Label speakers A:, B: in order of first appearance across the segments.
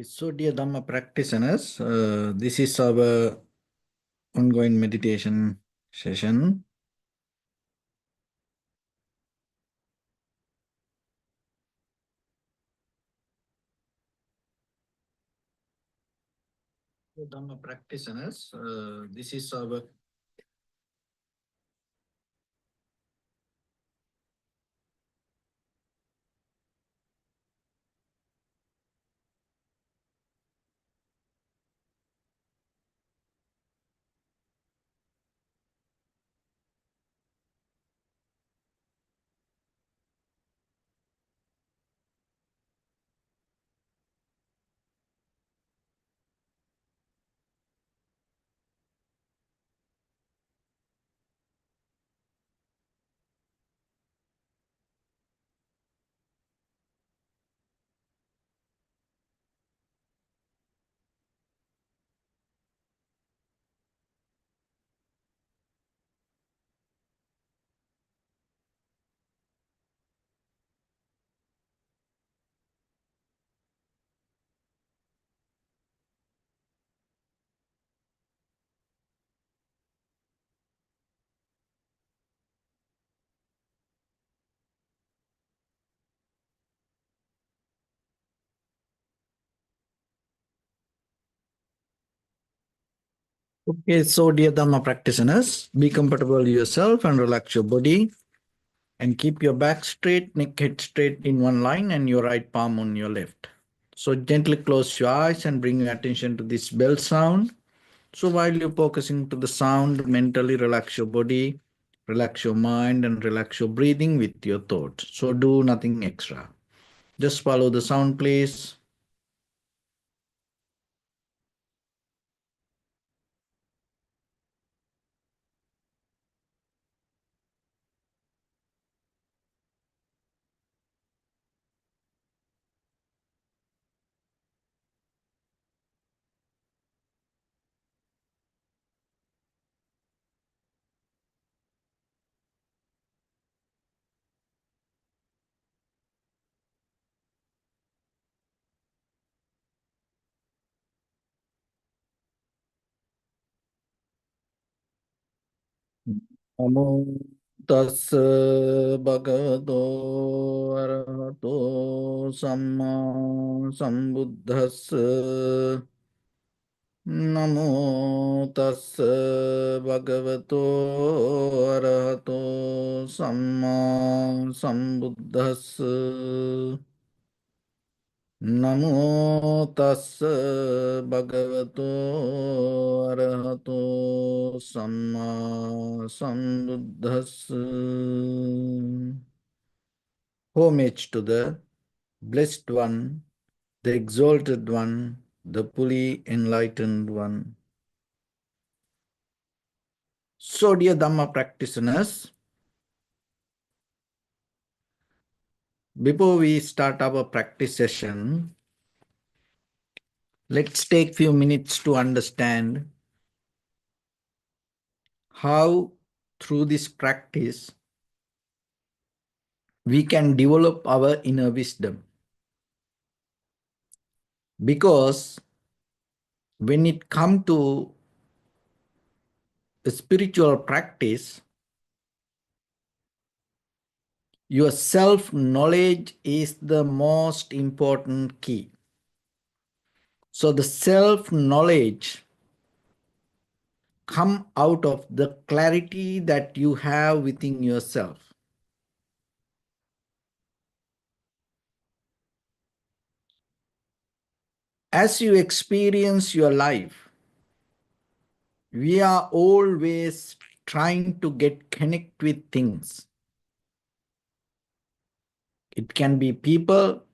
A: So, dear Dhamma practitioners, this is our ongoing meditation session. Dear Dhamma practitioners, this is our Okay, so dear Dhamma practitioners, be comfortable yourself and relax your body and keep your back straight, neck head straight in one line and your right palm on your left. So gently close your eyes and bring your attention to this bell sound. So while you're focusing to the sound, mentally relax your body, relax your mind and relax your breathing with your thoughts. So do nothing extra. Just follow the sound, please. Namo tassa bhagavato arahato samma sambuddhassa. Namo tassa bhagavato arahato samma sambuddhassa. Namo tassa bhagavato arahato samma sambuddhassa. Homage to the Blessed One, the Exalted One, the fully enlightened One. So, dear Dhamma practitioners, before we start our practice session, let's take few minutes to understand how through this practice we can develop our inner wisdom. Because when it comes to a spiritual practice, your self-knowledge is the most important key. So the self-knowledge come out of the clarity that you have within yourself. As you experience your life, we are always trying to get connect with things. It can be people,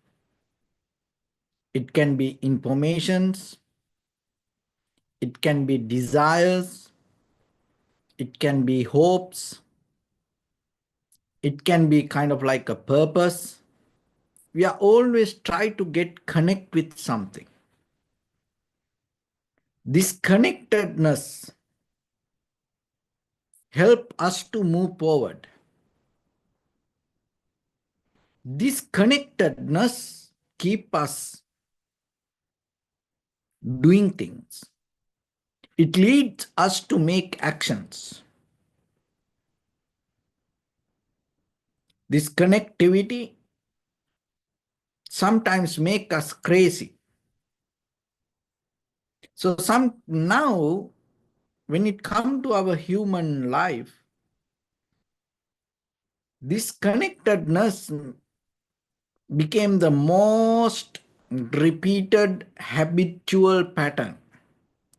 A: it can be informations, it can be desires, it can be hopes, it can be kind of like a purpose. We are always trying to get connect with something. This connectedness help us to move forward. This connectedness keep us doing things. It leads us to make actions. This connectivity sometimes make us crazy. So now, when it comes to our human life, this connectedness became the most repeated habitual pattern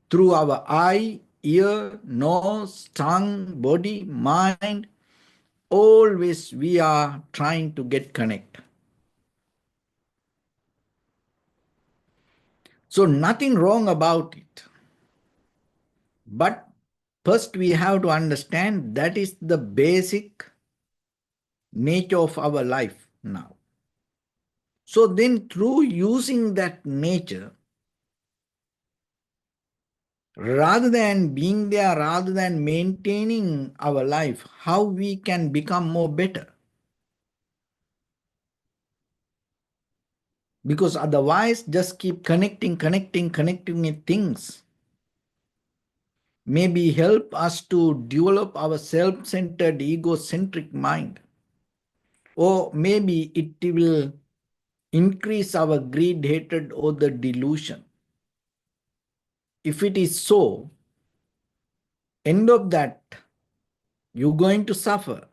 A: through our eye, ear, nose, tongue, body, mind. Always we are trying to get connect. So nothing wrong about it. But first we have to understand that is the basic nature of our life now. So then through using that nature, rather than being there, rather than maintaining our life, how we can become more better. Because otherwise just keep connecting with things. Maybe help us to develop our self-centered, egocentric mind. Or maybe it will increase our greed, hatred, or the delusion. If it is so, end of that, you're going to suffer.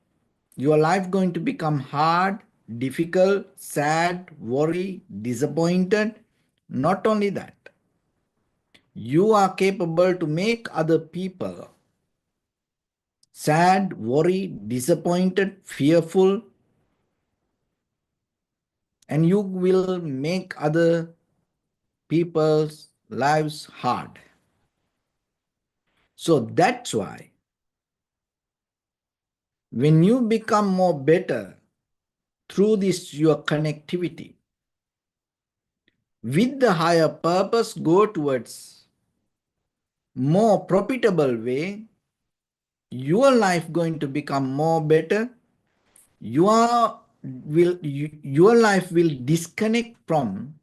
A: Your life going to become hard, difficult, sad, worry, disappointed. Not only that, you are capable to make other people sad, worried, disappointed, fearful, and you will make other people's lives hard. So that's why when you become more better through this your connectivity with the higher purpose, go towards more profitable way, your life going to become more better. Your life will disconnect from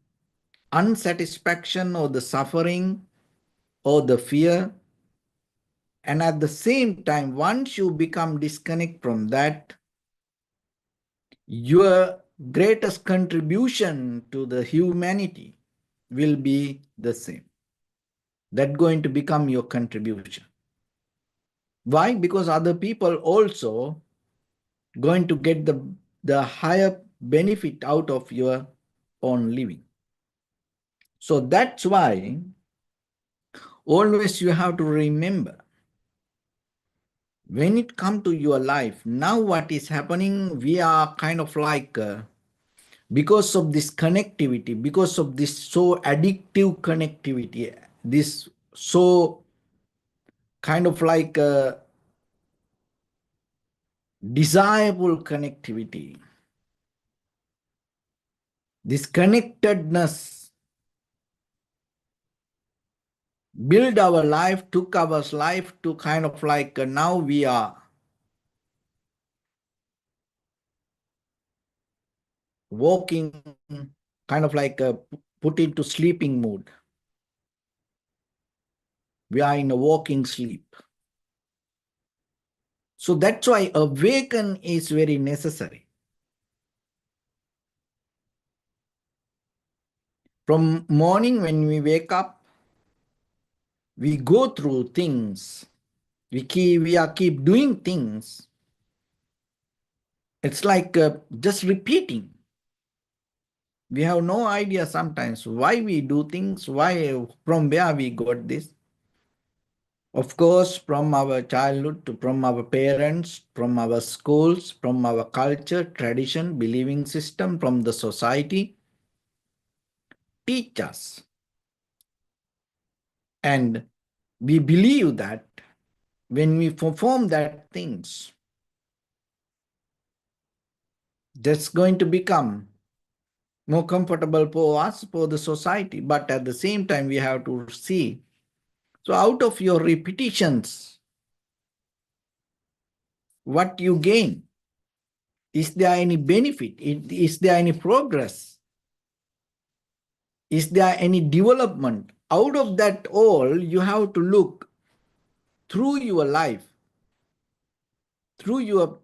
A: unsatisfaction or the suffering or the fear. And at the same time, once you become disconnect from that, your greatest contribution to the humanity will be the same. That's going to become your contribution. Why? Because other people also going to get the higher benefit out of your own living. So that's why always you have to remember, when it comes to your life, now what is happening, we are kind of like, because of this connectivity, because of this so addictive connectivity, this so kind of like desirable connectivity, this connectedness build our life, took our life to kind of like now we are walking, kind of like put into sleeping mood. We are in a walking sleep. So that's why awaken is very necessary. From morning when we wake up, we go through things. We keep doing things. It's like just repeating. We have no idea sometimes why we do things, why, from where we got this. Of course, from our childhood, from our parents, from our schools, from our culture, tradition, believing system, from the society, teach us. And we believe that when we perform that things, that's going to become more comfortable for us, for the society. But at the same time, we have to see. So out of your repetitions, what you gain? Is there any benefit? Is there any progress? Is there any development out of that all, you have to look through your life, through your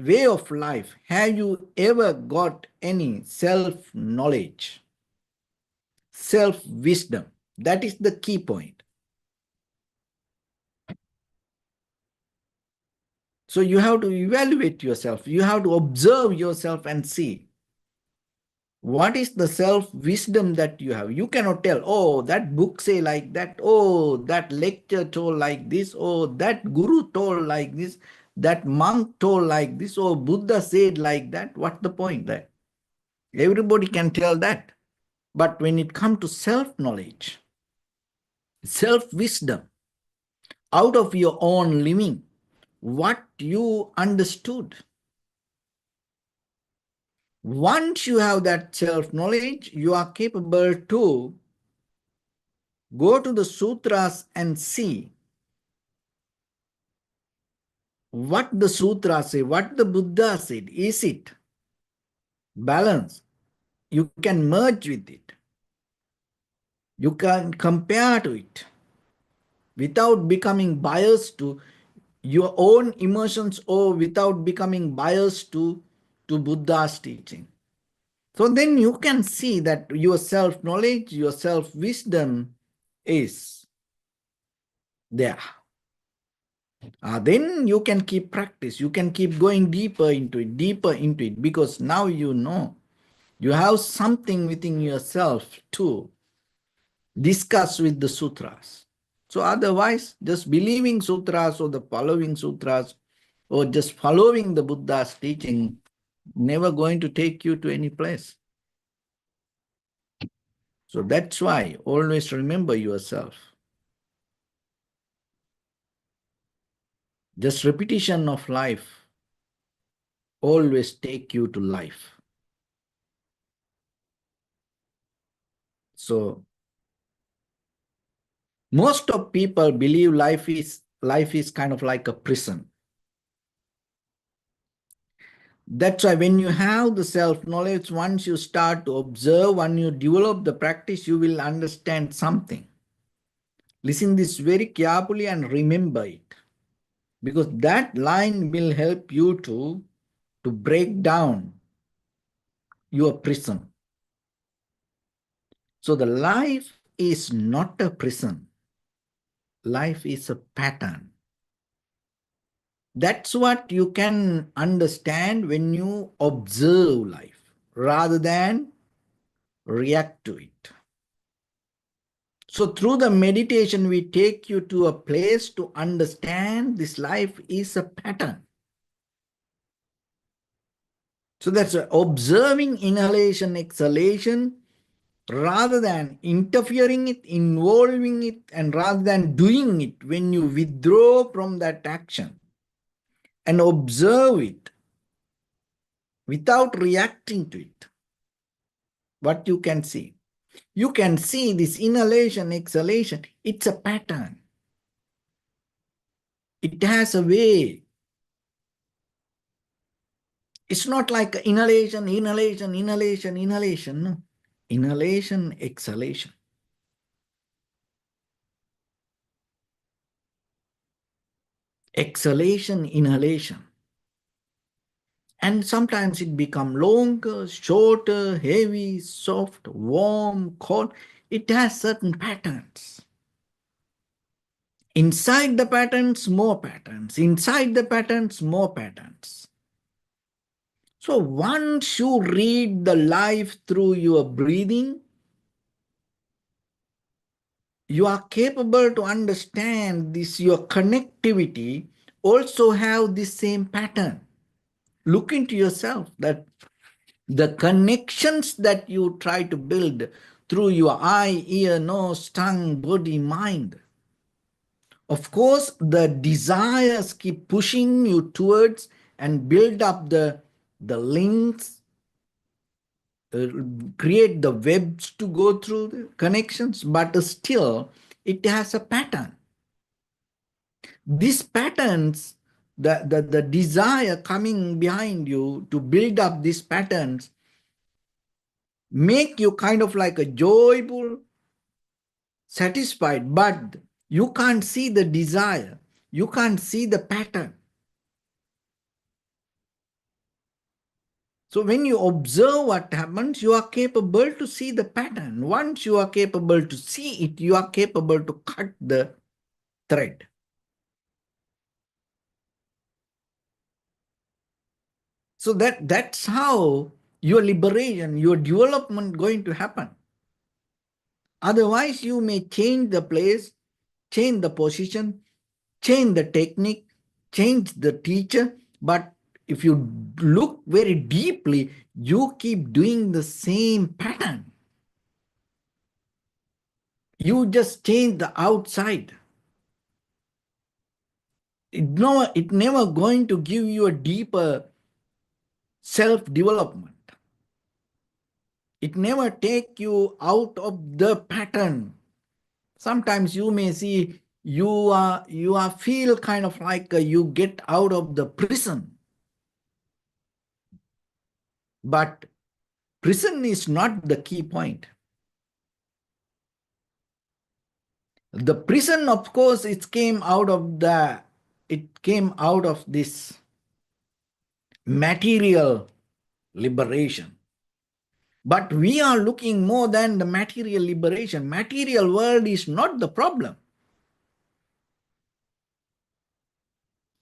A: way of life. Have you ever got any self-knowledge, self-wisdom? That is the key point. So you have to evaluate yourself. You have to observe yourself and see what is the self-wisdom that you have. You cannot tell, oh, that book say like that, oh, that lecture told like this, oh, that guru told like this, that monk told like this, oh, Buddha said like that. What's the point there? Everybody can tell that. But when it comes to self-knowledge, self-wisdom, out of your own living, what you understood, once you have that self-knowledge, you are capable to go to the sutras and see what the sutras say, what the Buddha said. Is it balanced? You can merge with it. You can compare to it without becoming biased to your own emotions or without becoming biased to Buddha's teaching. So then you can see that your self-knowledge, your self-wisdom is there. Then you can keep practice. You can keep going deeper into it, because now you know you have something within yourself to discuss with the sutras. So otherwise, just believing sutras or the following sutras or just following the Buddha's teaching, never going to take you to any place. So that's why always remember yourself. Just repetition of life always take you to life. So most of people believe life is kind of like a prison. That's why when you have the self-knowledge, once you start to observe, when you develop the practice, you will understand something. Listen this very carefully and remember it, because that line will help you to break down your prison. So the life is not a prison. Life is a pattern. That's what you can understand when you observe life rather than react to it. So through the meditation, we take you to a place to understand this life is a pattern. So that's observing inhalation, exhalation, rather than interfering it, involving it, and rather than doing it. When you withdraw from that action and observe it without reacting to it, what you can see? You can see this inhalation, exhalation. It's a pattern. It has a way. It's not like inhalation, inhalation, inhalation, inhalation. No. Inhalation, exhalation. Exhalation, inhalation. And sometimes it becomes longer, shorter, heavy, soft, warm, cold. It has certain patterns. Inside the patterns, more patterns. Inside the patterns, more patterns. So once you read the life through your breathing, you are capable to understand this, your connectivity also have the same pattern. Look into yourself, that the connections that you try to build through your eye, ear, nose, tongue, body, mind. Of course, the desires keep pushing you towards and build up the links, create the webs to go through the connections, but still it has a pattern. These patterns, the desire coming behind you to build up these patterns, make you kind of like a joyful, satisfied, but you can't see the desire. You can't see the pattern. So when you observe what happens, you are capable to see the pattern. Once you are capable to see it, you are capable to cut the thread. So that's how your liberation, your development going to happen. Otherwise, you may change the place, change the position, change the technique, change the teacher, but if you look very deeply, you keep doing the same pattern. You just change the outside. It never going to give you a deeper self-development. It never take you out of the pattern. Sometimes you may see you are feel kind of like you get out of the prison. But prison is not the key point. The prison, of course, it came out of this material liberation. But we are looking more than the material liberation. Material world is not the problem.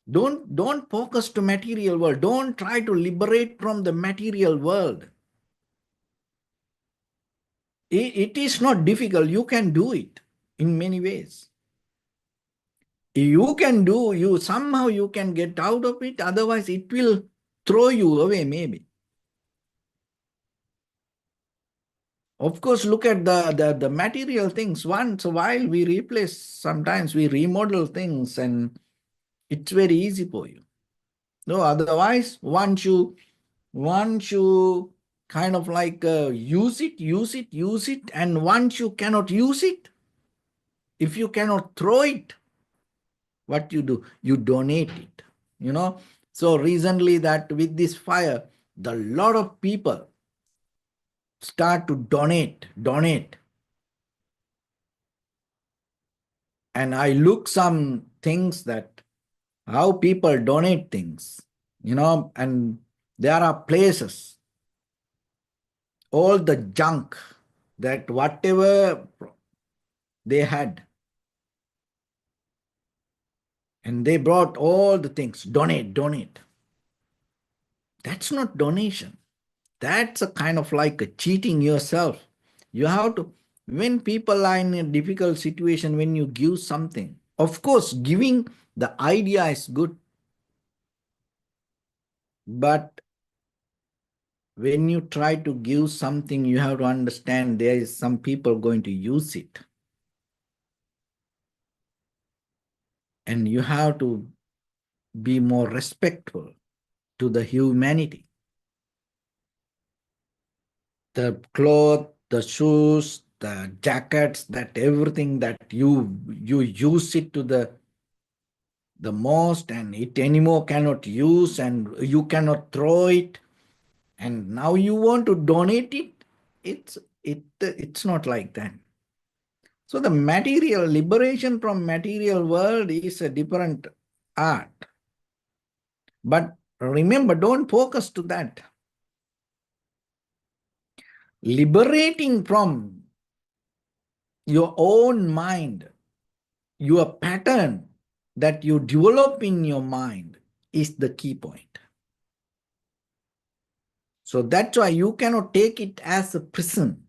A: Don't focus to material world. Don't try to liberate from the material world. It is not difficult. You can do it in many ways. Somehow you can get out of it. Otherwise, it will throw you away maybe. Of course, look at the material things. Once a while we replace, sometimes we remodel things and it's very easy for you. No, otherwise, once you kind of like use it, and once you cannot use it, if you cannot throw it, what you do? You donate it, you know. So recently that with this fire, the lot of people start to donate. And I look some things that how people donate things, you know, and there are places, all the junk that whatever they had, and they brought all the things, donate. That's not donation. That's a kind of like a cheating yourself. You have to, when people are in a difficult situation, when you give something, of course, giving the idea is good. But when you try to give something, you have to understand there is some people going to use it. And you have to be more respectful to the humanity. The cloth, the shoes, the jackets, that everything that you use it to the most, and it anymore cannot use, and you cannot throw it, and now you want to donate it. It's not like that. So the material liberation from material world is a different art. But remember, don't focus to that. Liberating from your own mind, your pattern that you develop in your mind is the key point. So that's why you cannot take it as a prison.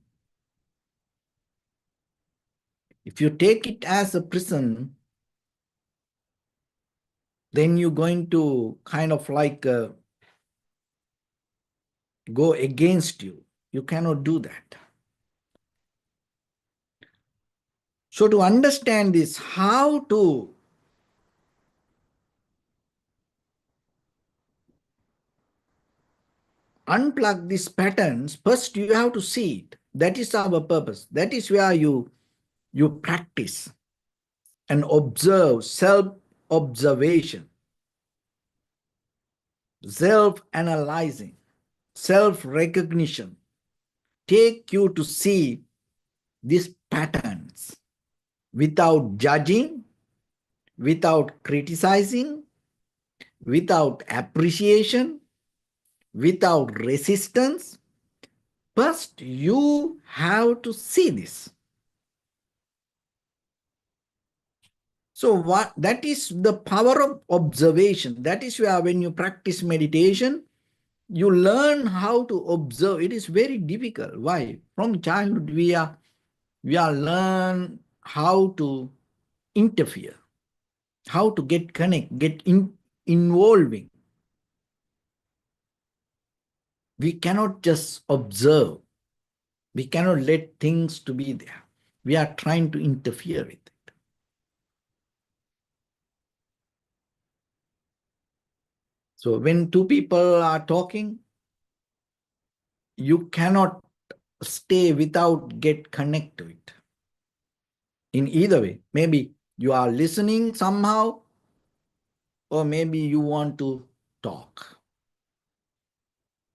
A: If you take it as a prison, then you're going to kind of like go against you. You cannot do that. So to understand this, how to unplug these patterns, first you have to see it. That is our purpose. That is where you practice and observe, self-observation, self-analyzing, self-recognition. Take you to see these patterns. without judging, without criticizing, without appreciation, without resistance. First, you have to see this. So what that is the power of observation. That is where when you practice meditation, you learn how to observe. It is very difficult. Why? From childhood, we are learn how to interfere, how to get involving. We cannot just observe. We cannot let things to be there. We are trying to interfere with it. So when two people are talking, you cannot stay without get connect to it. In either way, maybe you are listening somehow, or maybe you want to talk.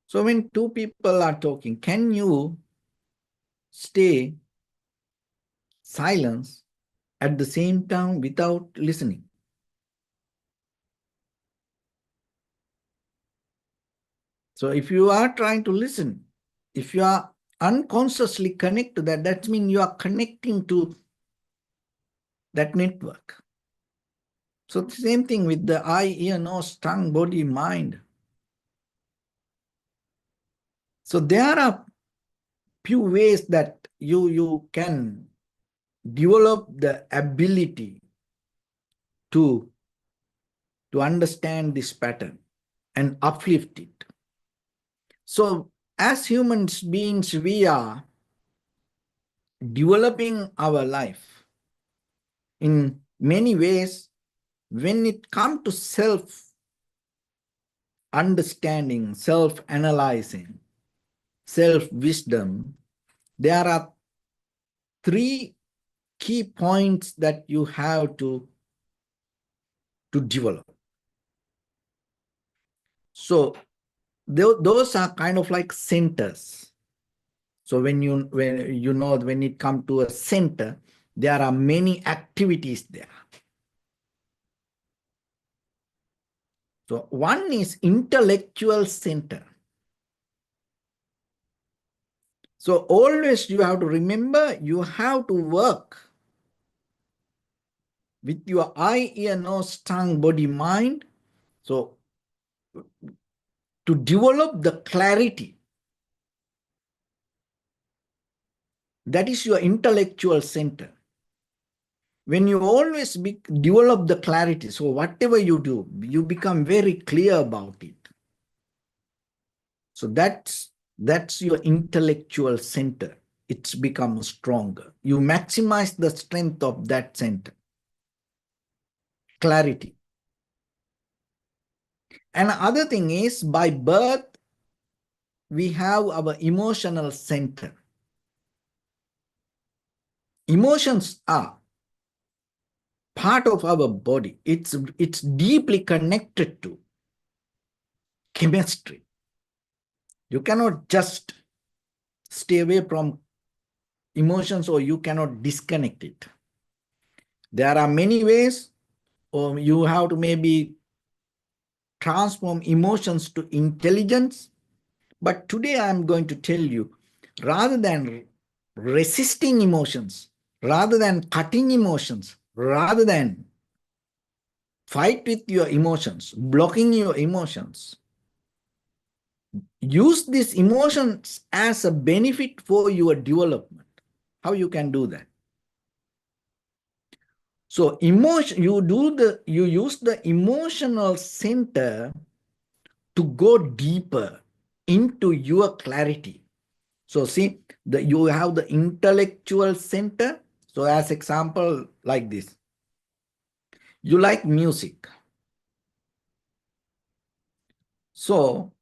A: So when two people are talking, can you stay silence at the same time without listening? So if you are trying to listen, if you are unconsciously connected to that, that means you are connecting to that network. So the same thing with the eye, ear, nose, tongue, body, mind. So there are few ways that you can develop the ability to understand this pattern and uplift it. So as human beings, we are developing our life in many ways. When it comes to self-understanding, self-analyzing, self-wisdom, there are three key points that you have to develop. So those are kind of like centers. So when it comes to a center, there are many activities there. So one is intellectual center. So always you have to remember, you have to work with your eye, ear, nose, tongue, body, mind. So to develop the clarity, that is your intellectual center. When you always develop the clarity, so whatever you do, you become very clear about it. So that's your intellectual center. It's become stronger. You maximize the strength of that center. Clarity. And other thing is, by birth, we have our emotional center. Emotions are part of our body. It's deeply connected to chemistry. You cannot just stay away from emotions, or you cannot disconnect it. There are many ways, or you have to maybe transform emotions to intelligence. But today I'm going to tell you, rather than resisting emotions, rather than cutting emotions, rather than fight with your emotions, blocking your emotions, use these emotions as a benefit for your development. How you can do that? So you use the emotional center to go deeper into your clarity. So see, you have the intellectual center. So as example, like this, you like music. So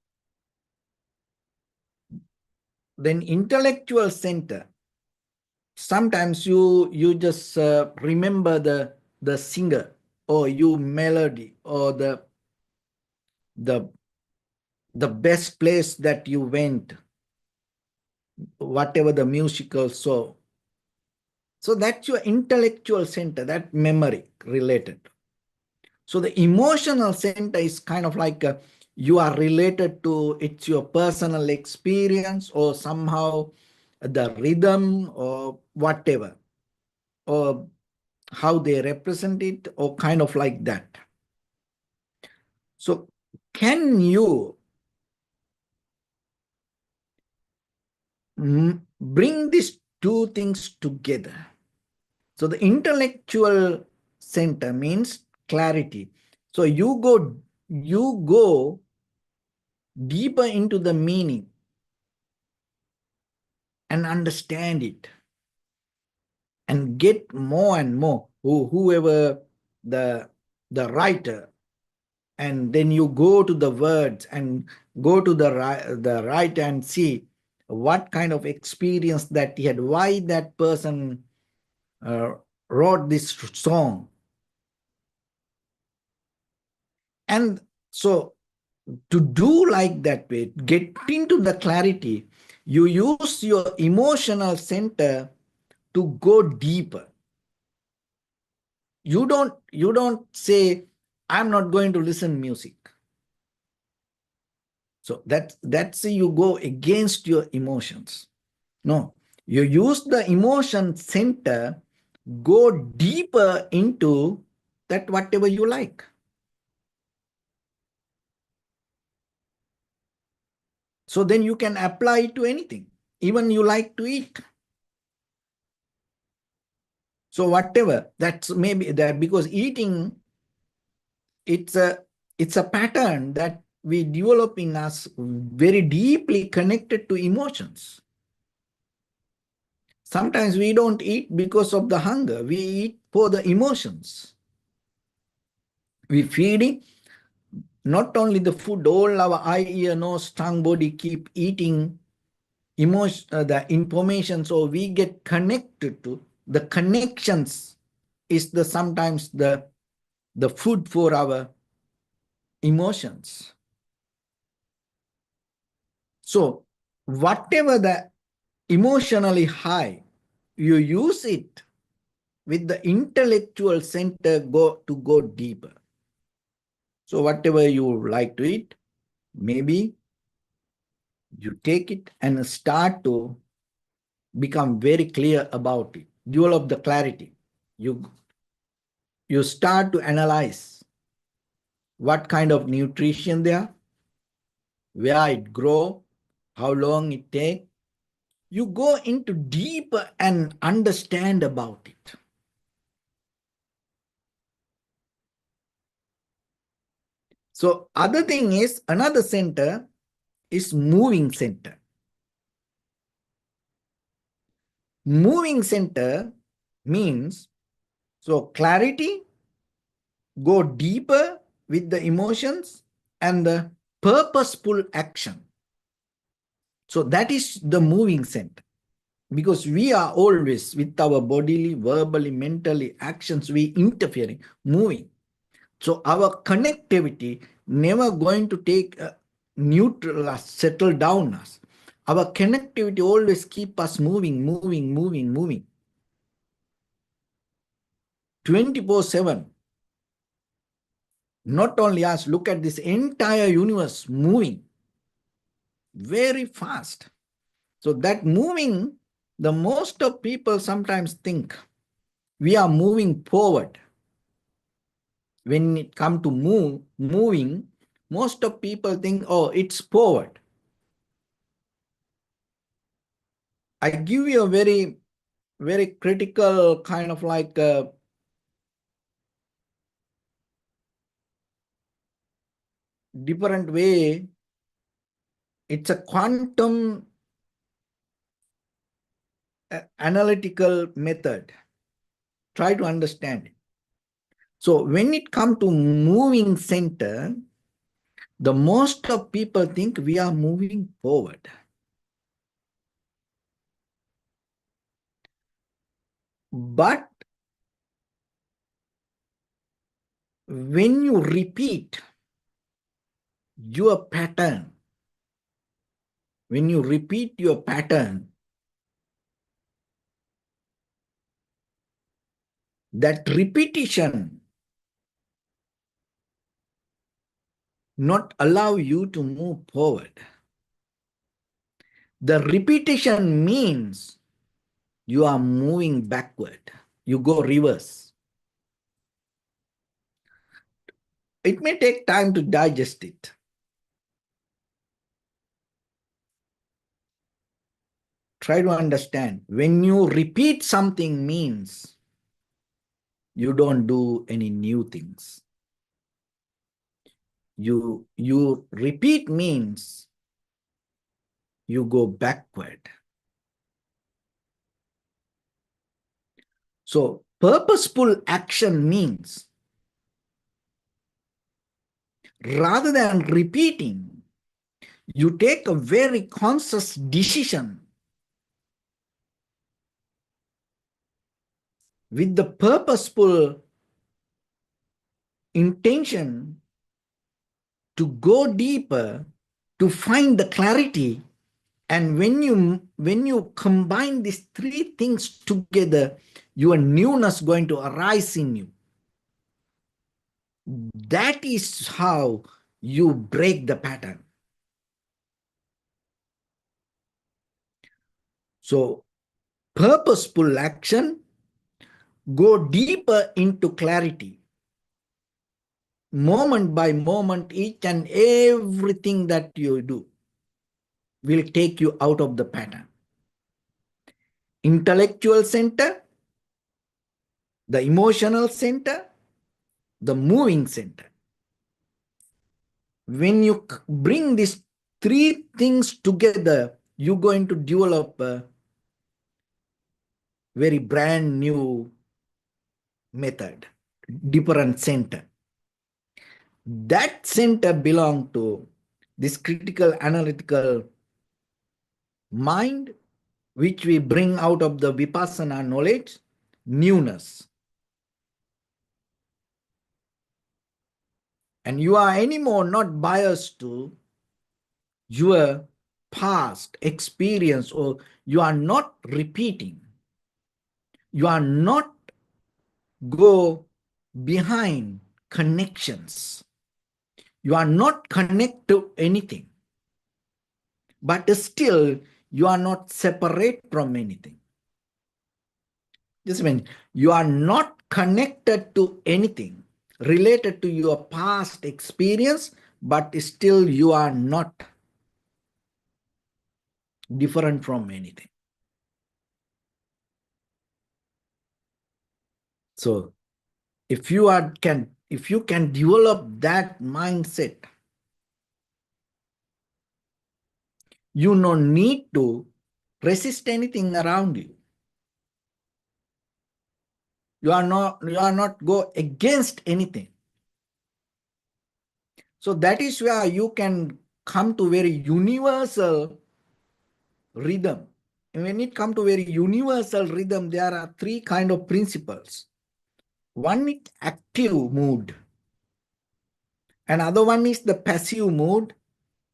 A: then intellectual center, sometimes you just remember the singer, or you melody, or the best place that you went, whatever the musical. So So that's your intellectual center, that memory related. So the emotional center is kind of like you are related to, it's your personal experience or somehow the rhythm or whatever, or how they represent it, or kind of like that. So can you bring these two things together? So the intellectual center means clarity. So you go deeper into the meaning and understand it and get more and more, whoever the writer, and then you go to the words and go to the right and see what kind of experience that he had, why that person uh, wrote this song. And so to do like that way, get into the clarity, you use your emotional center to go deeper. You don't say, I'm not going to listen music. So that's you go against your emotions. No, you use the emotion center, go deeper into that whatever you like. So then you can apply it to anything, even you like to eat. So whatever, that's maybe that, because eating, it's a pattern that we develop in us, very deeply connected to emotions. Sometimes we don't eat because of the hunger, we eat for the emotions. We feeding not only the food, all our eye, ear, nose, tongue, body keep eating emotion, the information, so we get connected to the connections is the sometimes the food for our emotions. So whatever the emotionally high, you use it with the intellectual center go deeper. So whatever you like to eat, maybe you take it and start to become very clear about it, develop the clarity. You start to analyze what kind of nutrition there, where it grow, how long it take. You go into deeper and understand about it. So other thing is, another center is moving center. Moving center means, so clarity, go deeper with the emotions and the purposeful action. So that is the moving center. Because we are always with our bodily, verbally, mentally actions, we interfering, moving. So our connectivity never going to take a neutral us, settle down us. Our connectivity always keep us moving, moving, moving, moving. 24/7. Not only us, look at this entire universe moving very fast. So that moving, the most of people sometimes think we are moving forward. When it comes to moving, most of people think, oh, it's forward. I give you a very, very critical kind of like different way. It's a quantum analytical method. Try to understand it. So when it comes to moving center, the most of people think we are moving forward. But when you repeat your pattern, when you repeat your pattern, that repetition not allow you to move forward. The repetition means you are moving backward. You go reverse. It may take time to digest it. Try to understand. When you repeat something means you don't do any new things. You repeat means you go backward. So purposeful action means rather than repeating, you take a very conscious decision with the purposeful intention to go deeper, to find the clarity. And when you combine these three things together, your newness going to arise in you. That is how you break the pattern. So purposeful action, go deeper into clarity. Moment by moment, each and everything that you do will take you out of the pattern. Intellectual center, the emotional center, the moving center. When you bring these three things together, you're going to develop a very brand new method, different center. That center belongs to this critical analytical mind, which we bring out of the Vipassana knowledge, newness. And you are anymore not biased to your past experience, or you are not repeating. You are not go behind connections. You are not connected to anything. But still, you are not separate from anything. This means you are not connected to anything related to your past experience, but still you are not different from anything. So if you can develop that mindset, you don't need to resist anything around you. You are not go against anything. So that is where you can come to very universal rhythm. And when it comes to very universal rhythm, there are three kind of principles. One is active mood. Another one is the passive mood.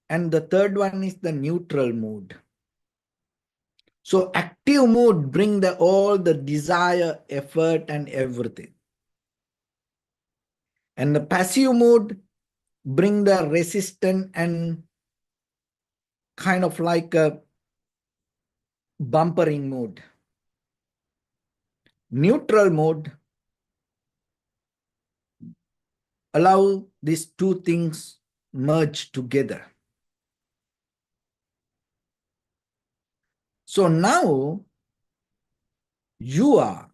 A: And the third one is the neutral mood. So active mood bring all the desire, effort, and everything. And the passive mood bring the resistance and kind of like a bumpering mood. Neutral mode allow these two things merge together. So now you are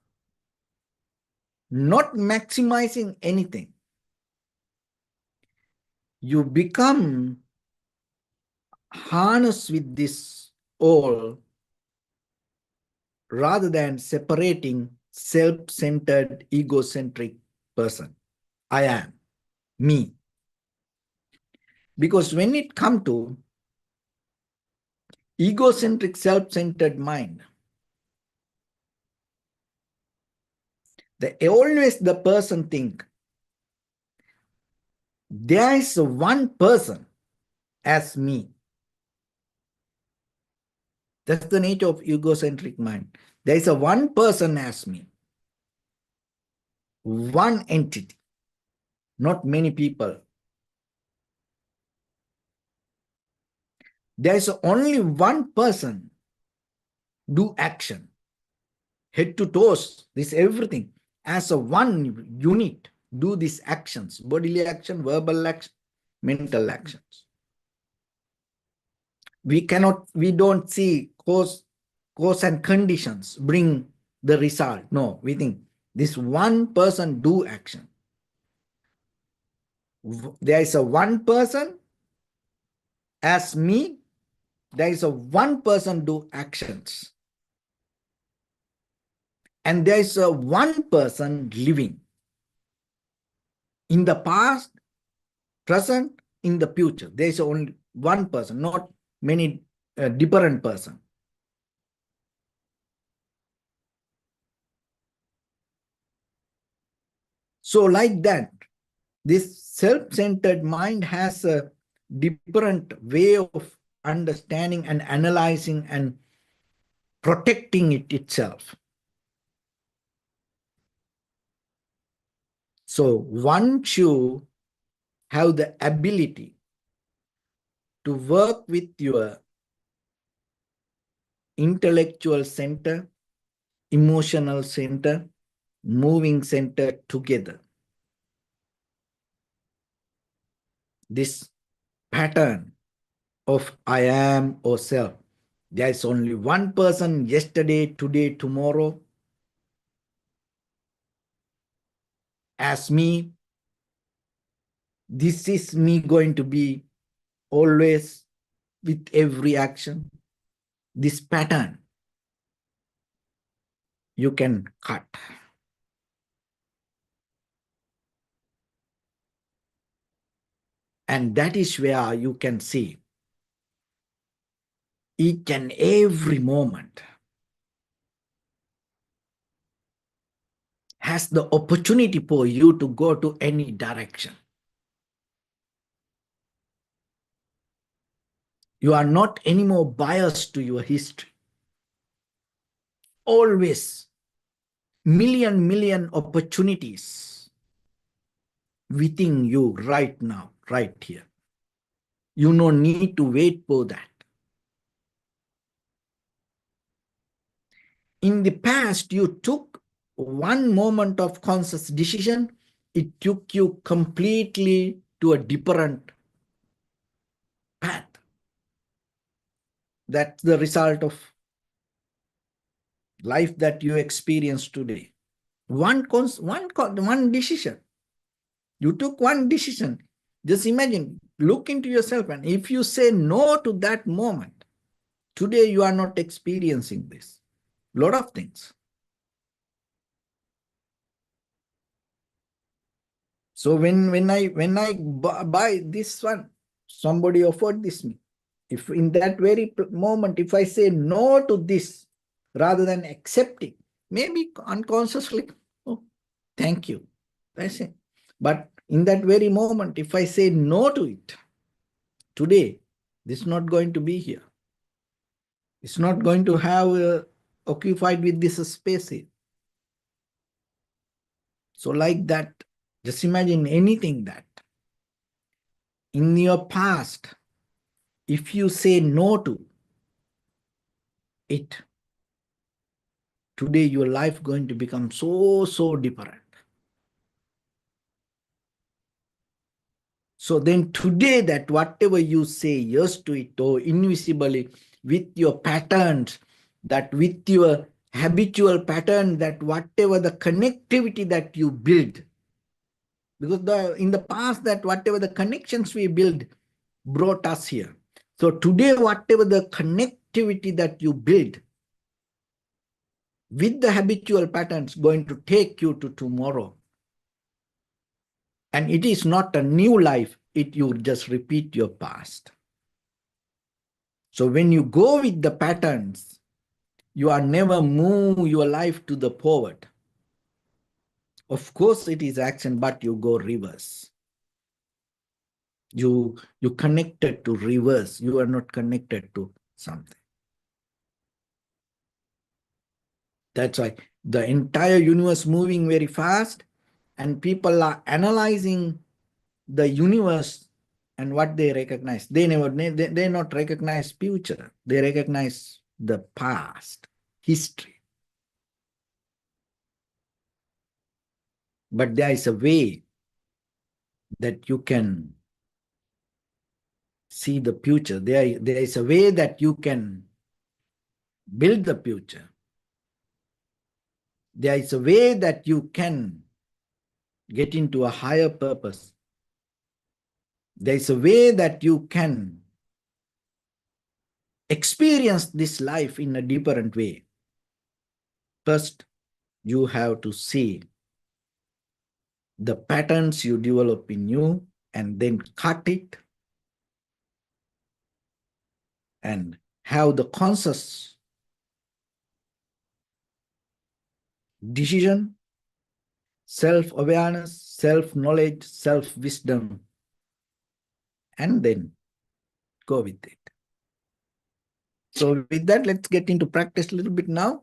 A: not maximizing anything. You become harnessed with this all rather than separating self-centered, egocentric person. I am, me. Because when it comes to egocentric, self-centered mind, always the person think there is one person as me. That's the nature of egocentric mind. There is one person as me. one entity, not many people. There is only one person do action, head to toes, this everything, as a one unit, do these actions, bodily action, verbal action, mental actions. We don't see cause and conditions bring the result. No, we think this one person do action. There is a one person as me, there is a one person do actions. And there is a one person living in the past, present, in the future. There is only one person, not many different person. So like that, this self-centered mind has a different way of understanding and analyzing and protecting it itself. So one should have the ability to work with your intellectual center, emotional center, moving center together. This pattern of I am or self. There is only one person, yesterday, today, tomorrow, as me. This is me going to be always with every action. This pattern you can cut. And that is where you can see each and every moment has the opportunity for you to go to any direction. You are not anymore biased to your history. Always million opportunities within you right now, right here. You no need to wait for that. In the past, you took one moment of conscious decision, it took you completely to a different path. That's the result of life that you experience today. One decision. You took one decision. Just imagine, look into yourself, and if you say no to that moment, today you are not experiencing this. Lot of things. So when I buy this one, somebody offered this me. If in that very moment, if I say no to this, rather than accepting, maybe unconsciously, oh, thank you. That's it. But in that very moment, if I say no to it, today, this is not going to be here. It's not going to have occupied with this space here. So like that, just imagine anything that in your past, if you say no to it, today your life going to become so different. So then today that whatever you say yes to it, or invisibly with your patterns, that with your habitual pattern, that whatever the connectivity that you build, because in the past that whatever the connections we build brought us here. So today whatever the connectivity that you build with the habitual patterns going to take you to tomorrow. And it is not a new life, you just repeat your past. So when you go with the patterns, you are never move your life to the forward. Of course it is action, but you go reverse. You connected to reverse. You are not connected to something. That's why the entire universe moving very fast. and people are analyzing the universe and what they recognize. They not recognize future. They recognize the past, history. But there is a way that you can see the future. There is a way that you can build the future. There is a way that you can get into a higher purpose. There is a way that you can experience this life in a different way. First, you have to see the patterns you develop in you and then cut it and have the conscious decision, self-awareness, self-knowledge, self-wisdom, and then go with it. So with that, let's get into practice a little bit now.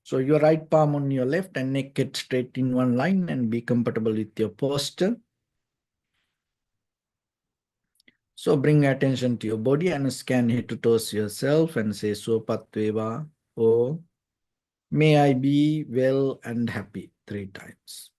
A: So your right palm on your left and neck get straight in one line and be comfortable with your posture. So bring attention to your body and scan head to toes yourself and say Sopatveva, or may I be well and happy 3 times.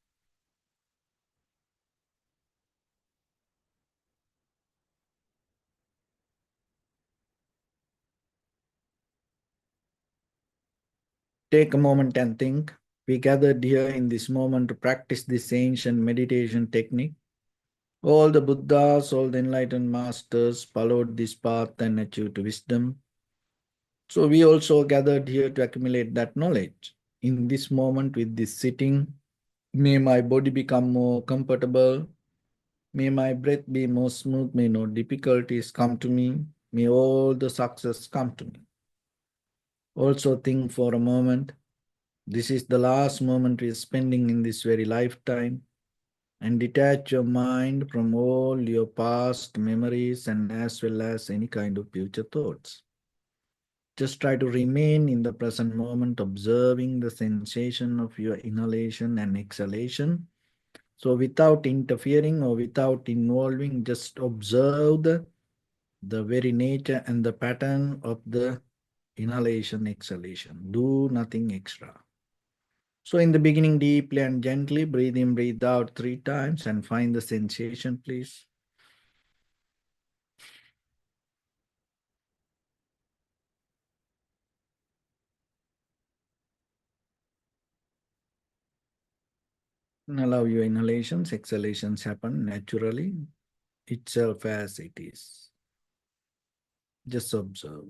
A: Take a moment and think. We gathered here in this moment to practice this ancient meditation technique. All the Buddhas, all the enlightened masters followed this path and achieved wisdom. So we also gathered here to accumulate that knowledge. In this moment with this sitting, may my body become more comfortable. May my breath be more smooth. May no difficulties come to me. May all the success come to me. Also think for a moment, this is the last moment we are spending in this very lifetime, and detach your mind from all your past memories and as well as any kind of future thoughts. Just try to remain in the present moment, observing the sensation of your inhalation and exhalation. So without interfering or without involving, just observe the very nature and the pattern of the inhalation, exhalation. Do nothing extra. So in the beginning, deeply and gently, breathe in, breathe out 3 times and find the sensation, please. And allow your inhalations, exhalations happen naturally, itself as it is. Just observe.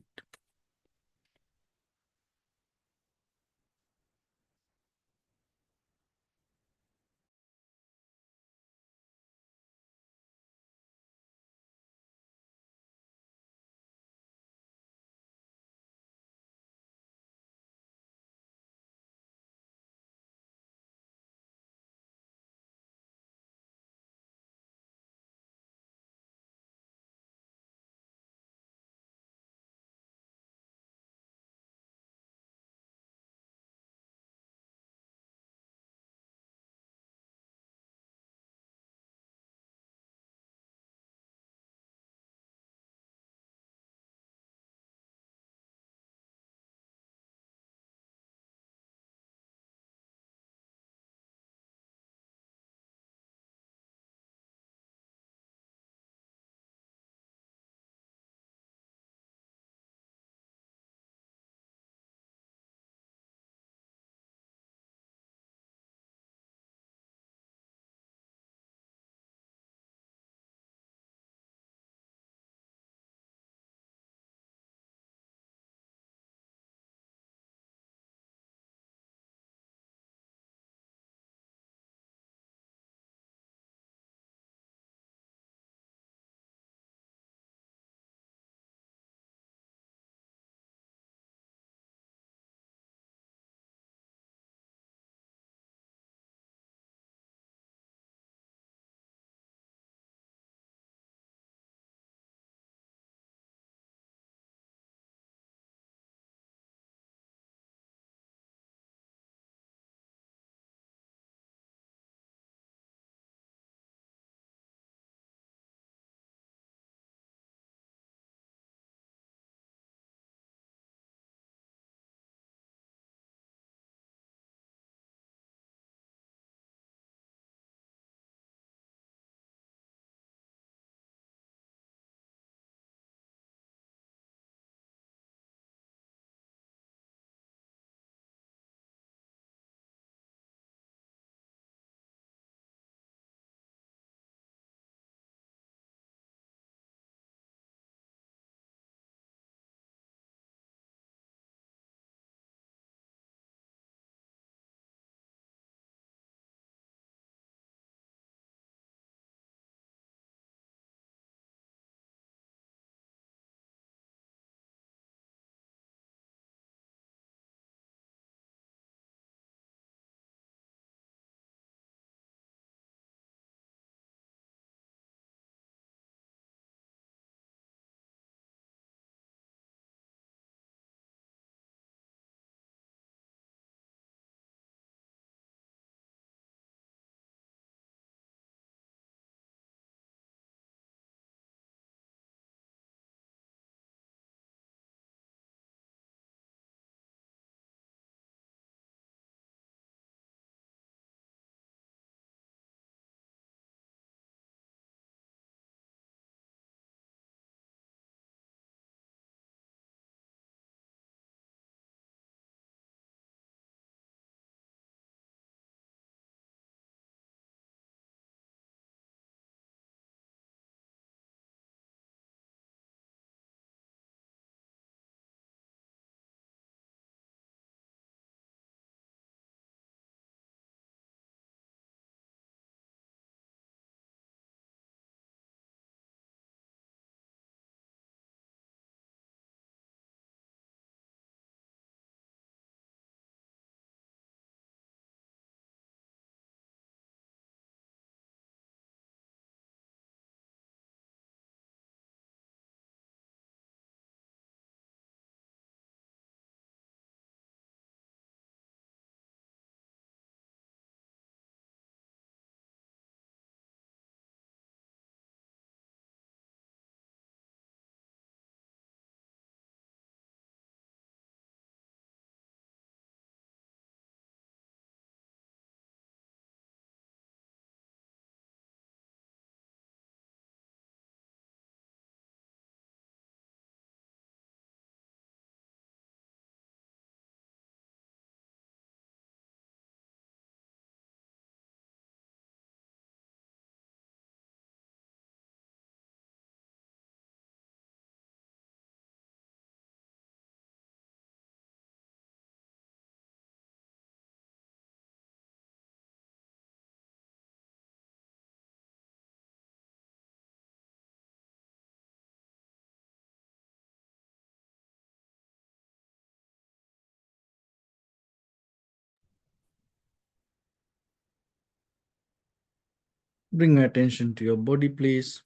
A: Bring your attention to your body, please.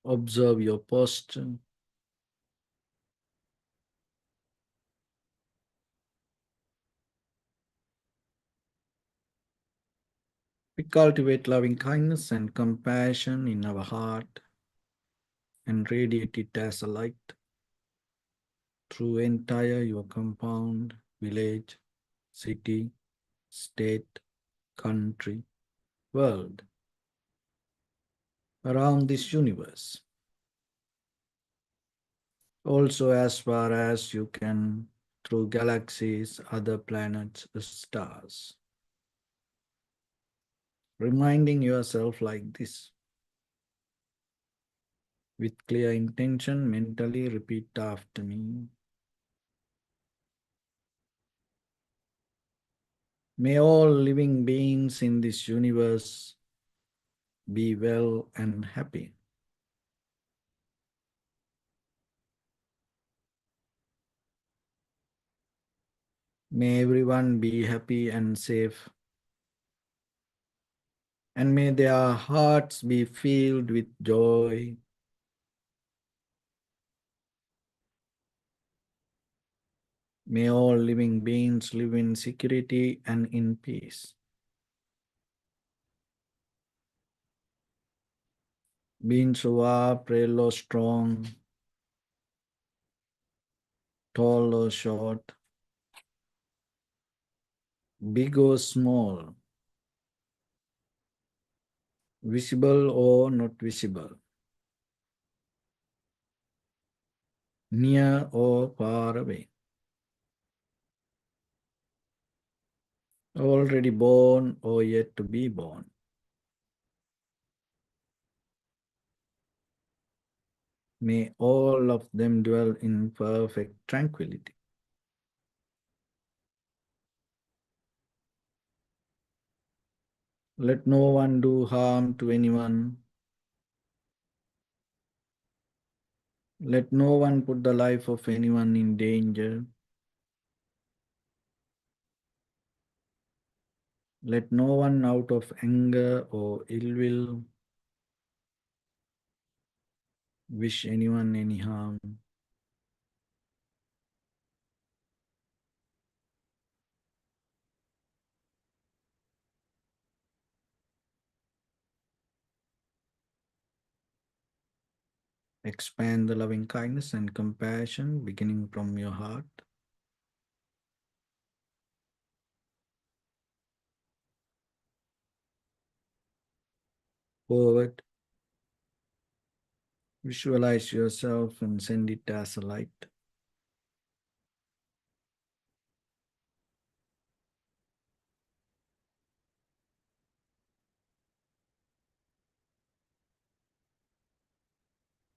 A: Observe your posture. We cultivate loving kindness and compassion in our heart and radiate it as a light through entire your compound, village, city, state, country, world, around this universe. Also as far as you can through galaxies, other planets, stars. Reminding yourself like this. With clear intention, mentally repeat after me. May all living beings in this universe be well and happy. May everyone be happy and safe. And may their hearts be filled with joy. May all living beings live in security and in peace. Beings who are frail or strong, tall or short, big or small, visible or not visible, near or far away, already born or yet to be born. May all of them dwell in perfect tranquility. Let no one do harm to anyone. Let no one put the life of anyone in danger. Let no one out of anger or ill will wish anyone any harm. Expand the loving kindness and compassion beginning from your heart. Forward. Visualize yourself and send it as a light.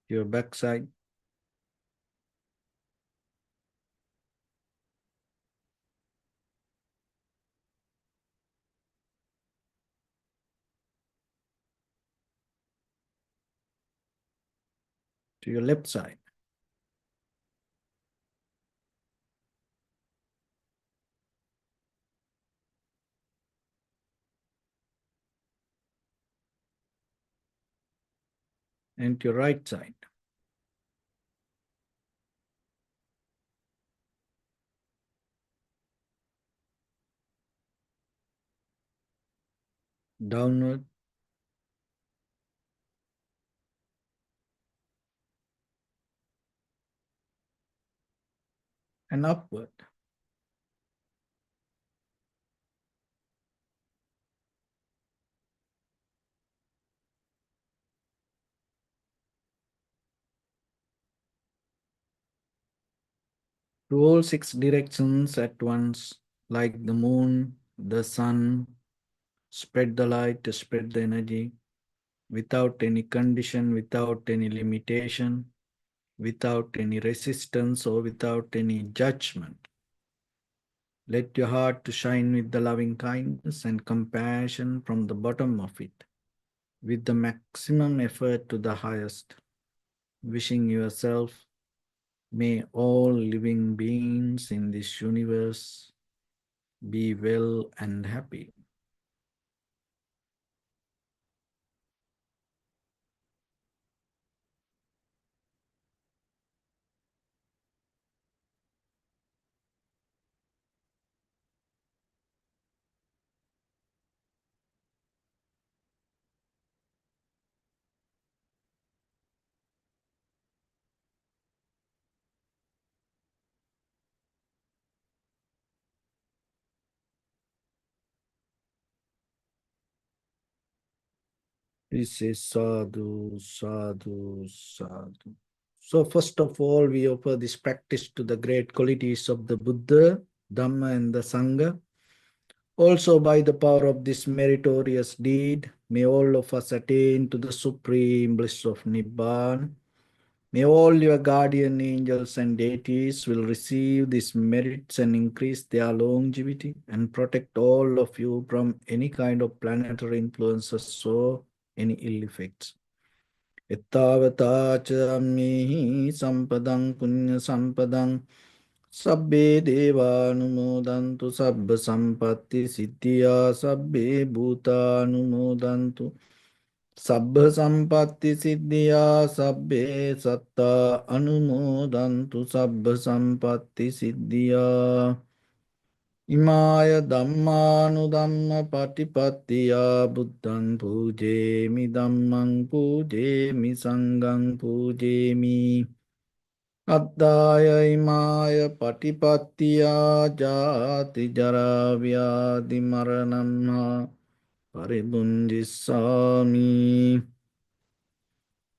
A: Your backside. To your left side. And to your right side. Downward. And upward. To all six directions at once, like the moon, the sun, spread the light, spread the energy, without any condition, without any limitation, without any resistance or without any judgment. Let your heart to shine with the loving kindness and compassion from the bottom of it, with the maximum effort to the highest, wishing yourself, may all living beings in this universe be well and happy. This is sadhu, sadhu, sadhu. So first of all, we offer this practice to the great qualities of the Buddha, Dhamma and the Sangha. Also by the power of this meritorious deed, may all of us attain to the supreme bliss of Nibbana. May all your guardian angels and deities will receive these merits and increase their longevity and protect all of you from any kind of planetary influences or any ill effects. Ettavata cha ammihi sampadang punya sampadang sabbe deva anumodantu sabba sampatti siddhya sabbe bhuta anumodantu Sabbha sampatti siddhya sabbe satta anumodantu sabbha sampatti siddhya imaya dhammanudhamma patipattiya buddhan pujemi dhammang pujemi sanghang pujemi Addaya imaya patipattiya jati jara vyadi maranamha paribunjissami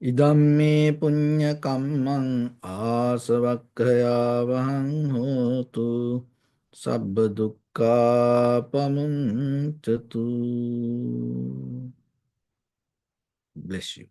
A: Idamme punya kammang asavakkaya vahang hotu sabba dukkha pamuncatu. Bless you.